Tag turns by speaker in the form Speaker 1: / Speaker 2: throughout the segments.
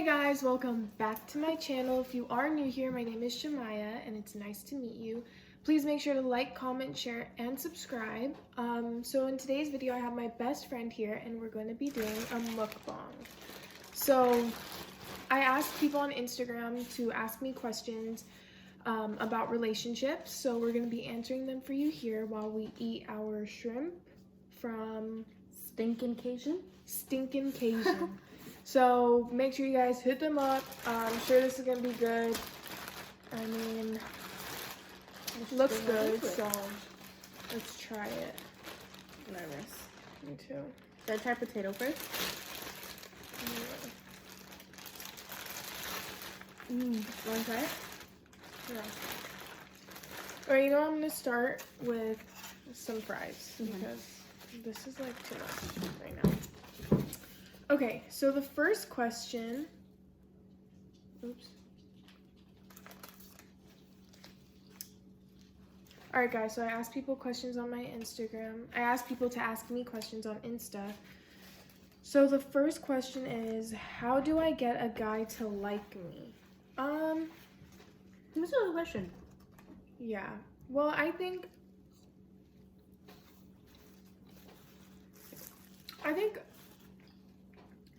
Speaker 1: Hey guys, welcome back to my channel. If you are new here, my name is Shamaya and it's nice to meet you. Please make sure to like, comment, share, and subscribe. So in today's video, I have my best friend here and we're going to be doing a mukbang. So I asked people on Instagram to ask me questions about relationships. So we're going to be answering them for you here while we eat our shrimp from
Speaker 2: Stinkin' Cajun.
Speaker 1: So make sure you guys hit them up. I'm sure this is gonna be good. I mean, it looks good, so let's try it.
Speaker 2: Nervous.
Speaker 1: Me too.
Speaker 2: Should I try potato first? Want to try it?
Speaker 1: Yeah. Alright, you know I'm gonna start with some fries because this is like too much right now. Okay, so the first question, Alright guys, so I asked people questions on my Instagram. I asked people to ask me questions on Insta. So the first question is, how do I get a guy to like me?
Speaker 2: That's a good question.
Speaker 1: Yeah. Well, I think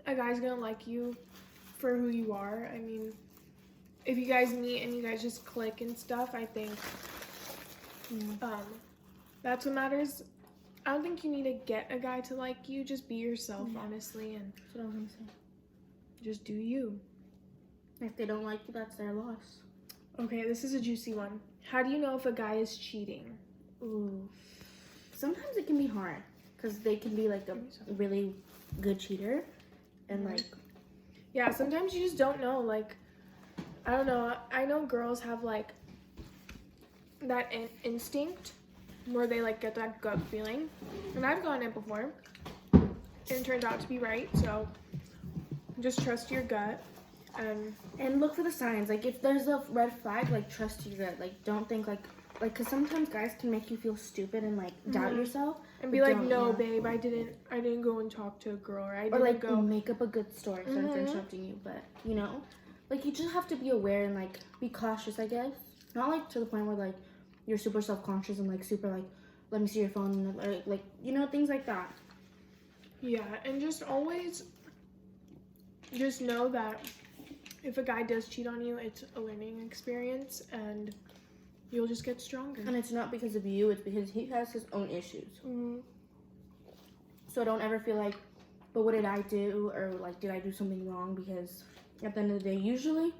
Speaker 1: a guy's gonna like you for who you are. I mean, if you guys meet and you guys just click and stuff, I think that's what matters. I don't think you need to get a guy to like you. Just be yourself, honestly, and
Speaker 2: That's what I was gonna say.
Speaker 1: just do you.
Speaker 2: If they don't like you, that's their loss.
Speaker 1: Okay, this is a juicy one. How do you know if a guy is cheating?
Speaker 2: Ooh. Sometimes it can be hard because they can be like a really good cheater, and like.
Speaker 1: Yeah, sometimes you just don't know. Like, I don't know. I know girls have like that instinct where they like get that gut feeling, and I've gotten it before, and it turned out to be right. So just trust your gut,
Speaker 2: And look for the signs. Like if there's a red flag, like trust your gut. Like don't think like because sometimes guys can make you feel stupid and like doubt yourself
Speaker 1: and be like, no, babe, I didn't go and talk to a girl, or I didn't
Speaker 2: like
Speaker 1: go
Speaker 2: make up a good story since they're interrupting you. But you know, like you just have to be aware and like be cautious, I guess. Not like to the point where like you're super self-conscious and like super like let me see your phone, or, like you know, things like that.
Speaker 1: Yeah, and just always just know that if a guy does cheat on you, it's a learning experience and you'll just get stronger.
Speaker 2: And it's not because of you, it's because he has his own issues. So don't ever feel like, but what did I do? Or like, did I do something wrong? Because at the end of the day, usually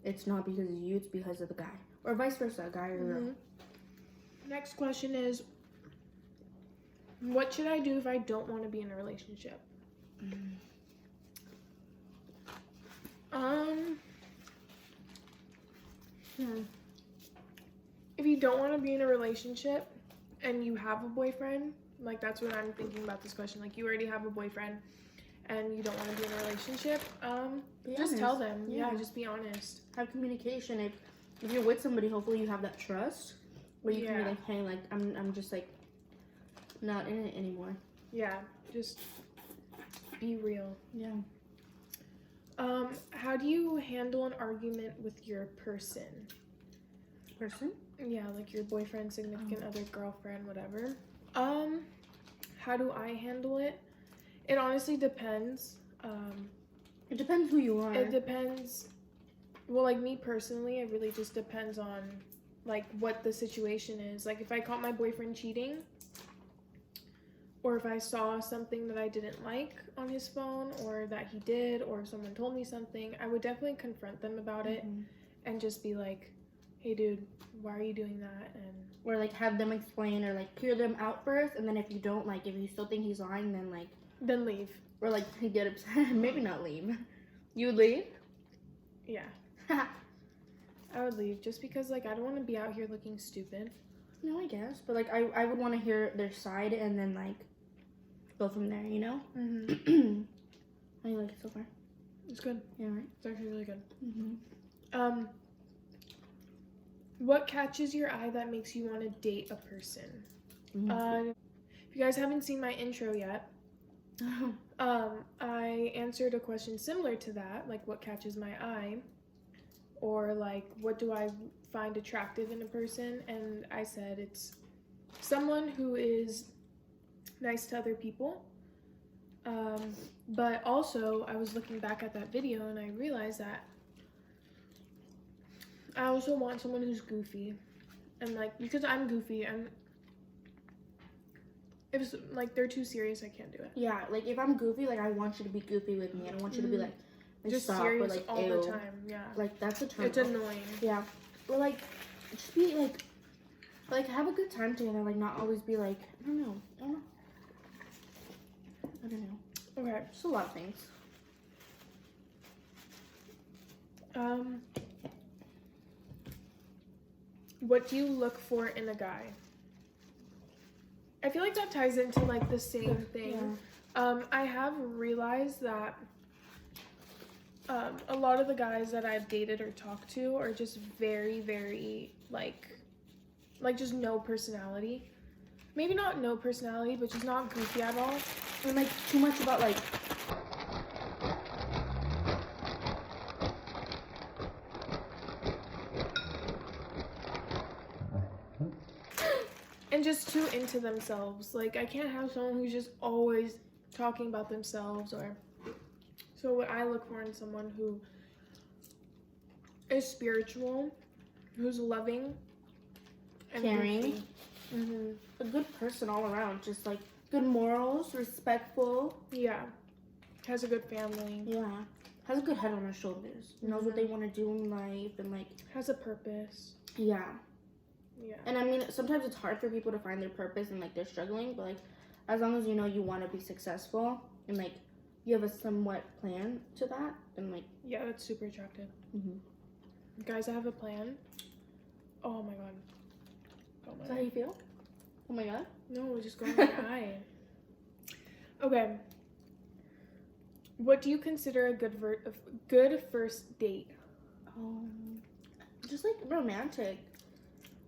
Speaker 2: it's not because of you, it's because of the guy. Or vice versa, a guy or girl.
Speaker 1: Next question is, what should I do if I don't want to be in a relationship? If you don't want to be in a relationship and you have a boyfriend, like that's what I'm thinking about this question. Like you already have a boyfriend and you don't want to be in a relationship, just tell them. Yeah, just be honest.
Speaker 2: Have communication. If you're with somebody, hopefully you have that trust where you can be like, hey, like I'm just like not in it anymore.
Speaker 1: Yeah, just be real.
Speaker 2: Yeah.
Speaker 1: How do you handle an argument with your person? Yeah, like your boyfriend, significant other, girlfriend, whatever. How do I handle it? It honestly depends.
Speaker 2: It depends who you are.
Speaker 1: It depends. Well, like me personally, it really just depends on like what the situation is. Like if I caught my boyfriend cheating, or if I saw something that I didn't like on his phone, or that he did, or if someone told me something, I would definitely confront them about it and just be like, hey dude, why are you doing that? And
Speaker 2: or like have them explain, or like hear them out first, and then if you don't like, if you still think he's lying, then
Speaker 1: leave.
Speaker 2: Or like get upset. Maybe not leave. You would leave?
Speaker 1: Yeah. I would leave just because like I don't want to be out here looking stupid.
Speaker 2: No, I guess, but like I would want to hear their side and then like go from there, you know? How do you like it so far?
Speaker 1: It's good.
Speaker 2: Yeah, right?
Speaker 1: It's actually really good. What catches your eye that makes you want to date a person? If you guys haven't seen my intro yet, I answered a question similar to that, like what catches my eye, or like what do I find attractive in a person, and I said it's someone who is nice to other people. But also I was looking back at that video and I realized that I also want someone who's goofy, and like because I'm goofy, and if it's like they're too serious, I can't do it.
Speaker 2: Yeah, like if I'm goofy, like I want you to be goofy with me. I don't want you to be like
Speaker 1: just
Speaker 2: stop,
Speaker 1: serious
Speaker 2: or, like,
Speaker 1: all
Speaker 2: ew.
Speaker 1: the time. Yeah,
Speaker 2: Like that's a turn
Speaker 1: it's
Speaker 2: off.
Speaker 1: annoying.
Speaker 2: Yeah, or like just be like have a good time together. Like not always be like I don't know.
Speaker 1: Okay.
Speaker 2: Just a lot of things.
Speaker 1: What do you look for in a guy? I feel like that ties into like the same thing.
Speaker 2: Yeah.
Speaker 1: I have realized that a lot of the guys that I've dated or talked to are just very, very like just no personality. Maybe not no personality, but just not goofy at all.
Speaker 2: And like too much about like
Speaker 1: and just too into themselves. Like I can't have someone who's just always talking about themselves. Or so what I look for in someone who is spiritual, who's loving, and
Speaker 2: caring,
Speaker 1: a
Speaker 2: good person all around, just like good morals, respectful.
Speaker 1: Yeah, has a good family.
Speaker 2: Yeah, has a good head on her shoulders. Knows what they want to do in life, and like
Speaker 1: has a purpose.
Speaker 2: Yeah.
Speaker 1: Yeah.
Speaker 2: And I mean, sometimes it's hard for people to find their purpose and like they're struggling, but like as long as you know you want to be successful and like you have a somewhat plan to that, then like
Speaker 1: yeah, that's super attractive. Guys that have a plan. Oh my god. Oh my
Speaker 2: Is that how you feel? Oh my god.
Speaker 1: No, just go in my eye. Okay. What do you consider a good first date?
Speaker 2: Just like romantic.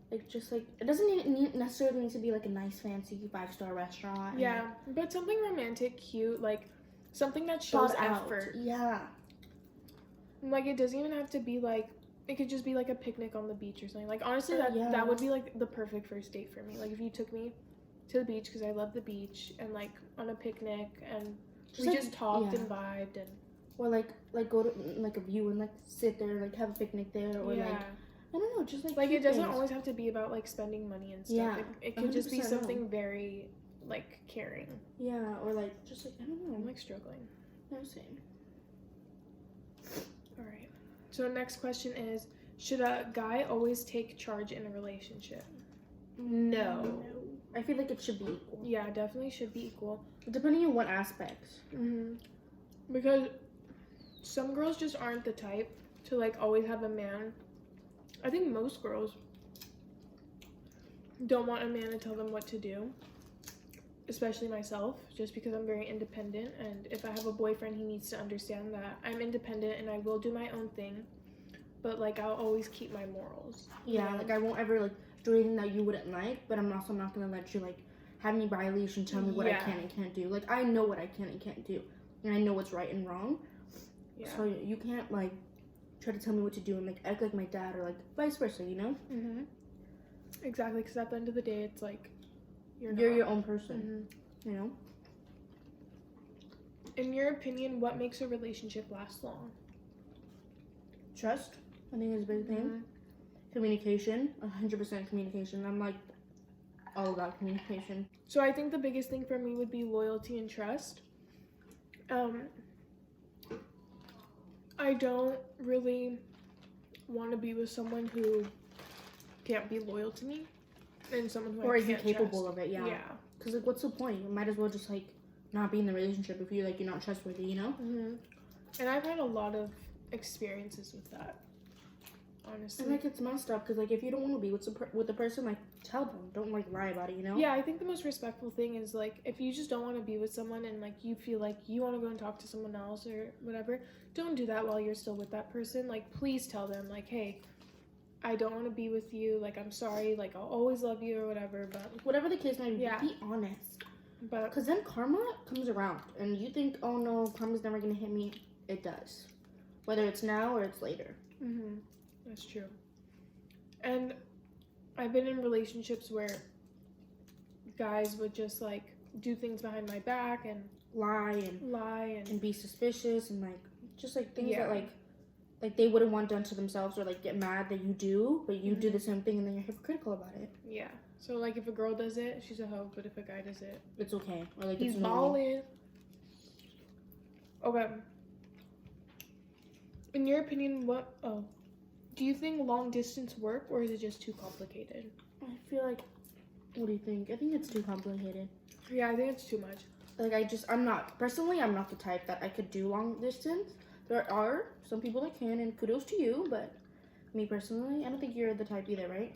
Speaker 2: Like just like it doesn't necessarily need to be like a nice fancy 5-star restaurant. And,
Speaker 1: yeah, but something romantic, cute, like something that shows effort.
Speaker 2: Yeah.
Speaker 1: Like it doesn't even have to be like, it could just be like a picnic on the beach or something. Like honestly, that would be like the perfect first date for me. Like if you took me to the beach, because I love the beach, and like on a picnic, and we just talked and vibed, and
Speaker 2: or like go to like a view and like sit there, like have a picnic there, or like I don't know, just like
Speaker 1: it doesn't always have to be about like spending money and stuff.
Speaker 2: Yeah,
Speaker 1: it could just be something very like caring.
Speaker 2: Yeah, or like just like I don't know.
Speaker 1: I'm like struggling.
Speaker 2: No, same.
Speaker 1: All right. So next question is: should a guy always take charge in a relationship? No.
Speaker 2: I feel like it should be equal.
Speaker 1: Yeah, definitely should be equal.
Speaker 2: Depending on what aspect.
Speaker 1: Because some girls just aren't the type to like always have a man. I think most girls don't want a man to tell them what to do, especially myself, just because I'm very independent, and if I have a boyfriend, he needs to understand that I'm independent and I will do my own thing, but like I'll always keep my morals.
Speaker 2: Yeah, like I won't ever like do anything that you wouldn't like, but I'm also not gonna let you like have me by a leash and tell me what I can and can't do. Like I know what I can and can't do, and I know what's right and wrong. Yeah. So you can't like try to tell me what to do and like act like my dad, or like vice versa, you know?
Speaker 1: Exactly, because at the end of the day, it's like
Speaker 2: you're your own person, you know?
Speaker 1: In your opinion, what makes a relationship last long?
Speaker 2: Trust, I think, is a big thing. Communication, 100% communication. I'm like all about communication.
Speaker 1: So I think the biggest thing for me would be loyalty and trust. I don't really want to be with someone who can't be loyal to me, and someone who
Speaker 2: or
Speaker 1: I can't
Speaker 2: isn't capable
Speaker 1: trust.
Speaker 2: of it. Yeah. Because like, what's the point? You might as well just like not be in the relationship if you're not trustworthy, you know?
Speaker 1: And I've had a lot of experiences with that, honestly.
Speaker 2: And like it's messed up because like if you don't want to be with the person, like tell them. Don't like lie about it, you know?
Speaker 1: Yeah, I think the most respectful thing is like if you just don't want to be with someone and like you feel like you want to go and talk to someone else or whatever, don't do that while you're still with that person. Like please tell them like, hey, I don't want to be with you. Like I'm sorry. Like I'll always love you or whatever. But
Speaker 2: whatever the case may be, be honest.
Speaker 1: But
Speaker 2: because then karma comes around, and you think, oh no, karma's never gonna hit me. It does, whether it's now or it's later.
Speaker 1: That's true. And I've been in relationships where guys would just like do things behind my back and
Speaker 2: lie and be suspicious and like just like things that like they wouldn't want done to themselves, or like get mad that you do, but you do the same thing and then you're hypocritical about it.
Speaker 1: Yeah. So like if a girl does it, she's a hoe, but if a guy does it,
Speaker 2: it's okay. Or like
Speaker 1: he's
Speaker 2: it's normal.
Speaker 1: balling. Okay. In your opinion, do you think long distance work, or is it just too complicated?
Speaker 2: I feel like, what do you think? I think it's too complicated.
Speaker 1: Yeah, I think it's too much.
Speaker 2: Like I'm not the type that I could do long distance. There are some people that can, and kudos to you, but me personally, I don't think you're the type either, right?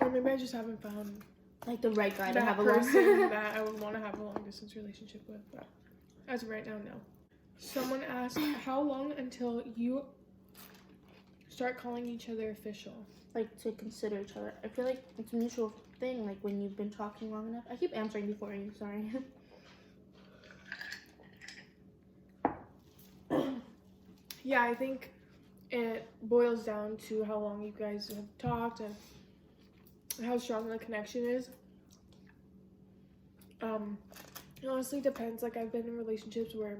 Speaker 1: Or maybe I just haven't found
Speaker 2: like the right guy to
Speaker 1: that
Speaker 2: have a
Speaker 1: person that I would want to have a long distance relationship with. But as of right now, no. Someone asked, how long until you start calling each other official?
Speaker 2: Like to consider each other. I feel like it's a mutual thing, like when you've been talking long enough. I keep answering before you, sorry.
Speaker 1: Yeah, I think it boils down to how long you guys have talked and how strong the connection is. It honestly depends. Like I've been in relationships where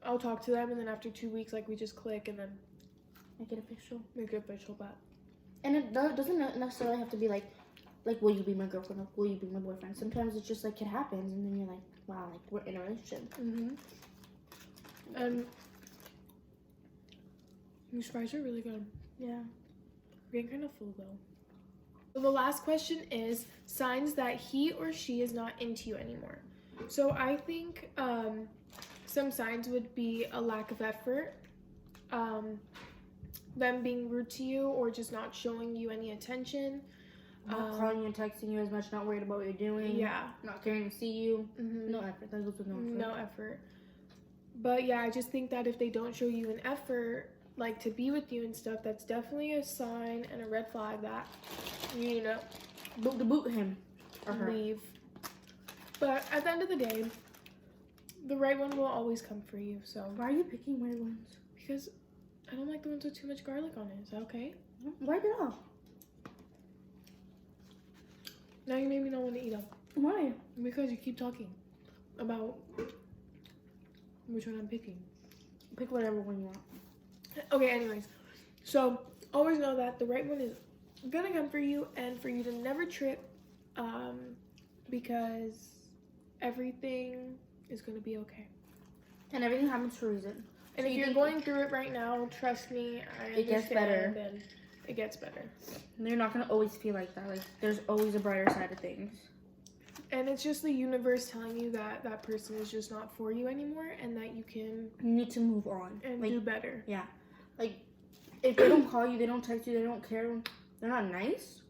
Speaker 1: I'll talk to them and then after 2 weeks, like we just click and then
Speaker 2: make it official.
Speaker 1: But
Speaker 2: and it doesn't necessarily have to be like will you be my girlfriend, or will you be my boyfriend? Sometimes it's just like it happens and then you're like, wow, like we're in a relationship.
Speaker 1: And these fries are really good.
Speaker 2: Yeah.
Speaker 1: I'm getting kind of full though. So the last question is signs that he or she is not into you anymore. So I think some signs would be a lack of effort, them being rude to you or just not showing you any attention.
Speaker 2: Not calling you and texting you as much, not worried about what you're doing.
Speaker 1: Yeah.
Speaker 2: Not caring to see you. No effort. That goes with no effort.
Speaker 1: No effort. But yeah, I just think that if they don't show you an effort, like to be with you and stuff, that's definitely a sign and a red flag that you need to
Speaker 2: boot him or her.
Speaker 1: Leave. But at the end of the day, the right one will always come for you. So
Speaker 2: why are you picking weird ones?
Speaker 1: Because I don't like the ones with too much garlic on it. Is that okay?
Speaker 2: Wipe it off.
Speaker 1: Now you made me not want to eat them.
Speaker 2: Why?
Speaker 1: Because you keep talking about which one I'm picking.
Speaker 2: Pick whatever one you want.
Speaker 1: Okay, anyways. So always know that the right one is gonna come for you, and for you to never trip, because everything is gonna be okay.
Speaker 2: And everything happens for a reason.
Speaker 1: And so if you're going through it right now, trust me,
Speaker 2: it gets better.
Speaker 1: Then it gets better.
Speaker 2: And you're not gonna always feel like that. Like there's always a brighter side of things.
Speaker 1: And it's just the universe telling you that that person is just not for you anymore, and that you
Speaker 2: need to move on
Speaker 1: and do better.
Speaker 2: Yeah, like if they don't call you, they don't text you, they don't care, they're not nice.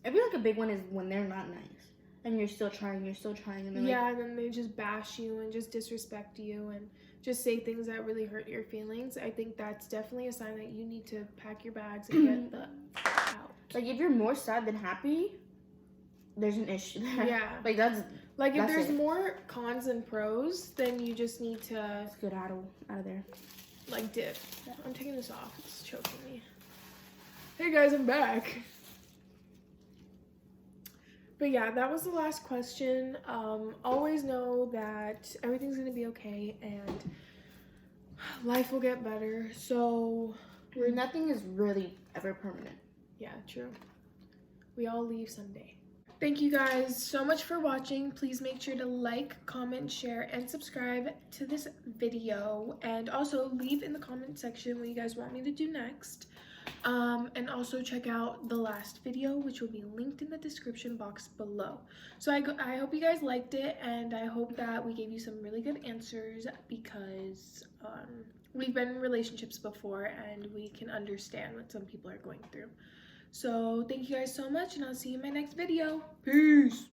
Speaker 2: I feel like a big one is when they're not nice, and you're still trying, and
Speaker 1: and then they just bash you and just disrespect you and just say things that really hurt your feelings. I think that's definitely a sign that you need to pack your bags and get the out.
Speaker 2: Like if you're more sad than happy, there's an issue there.
Speaker 1: Yeah.
Speaker 2: Like that's
Speaker 1: like if there's more cons than pros, then you just need to
Speaker 2: let's get out of there.
Speaker 1: Like dip. Yeah. I'm taking this off. It's choking me. Hey guys, I'm back. But yeah, that was the last question. Always know that everything's gonna be okay and life will get better. So
Speaker 2: nothing is really ever permanent.
Speaker 1: Yeah, true. We all leave someday. Thank you guys so much for watching. Please make sure to like, comment, share, and subscribe to this video. And also leave in the comment section what you guys want me to do next. And also check out the last video, which will be linked in the description box below. So I hope you guys liked it, and I hope that we gave you some really good answers, because we've been in relationships before and we can understand what some people are going through. So thank you guys so much, and I'll see you in my next video. Peace!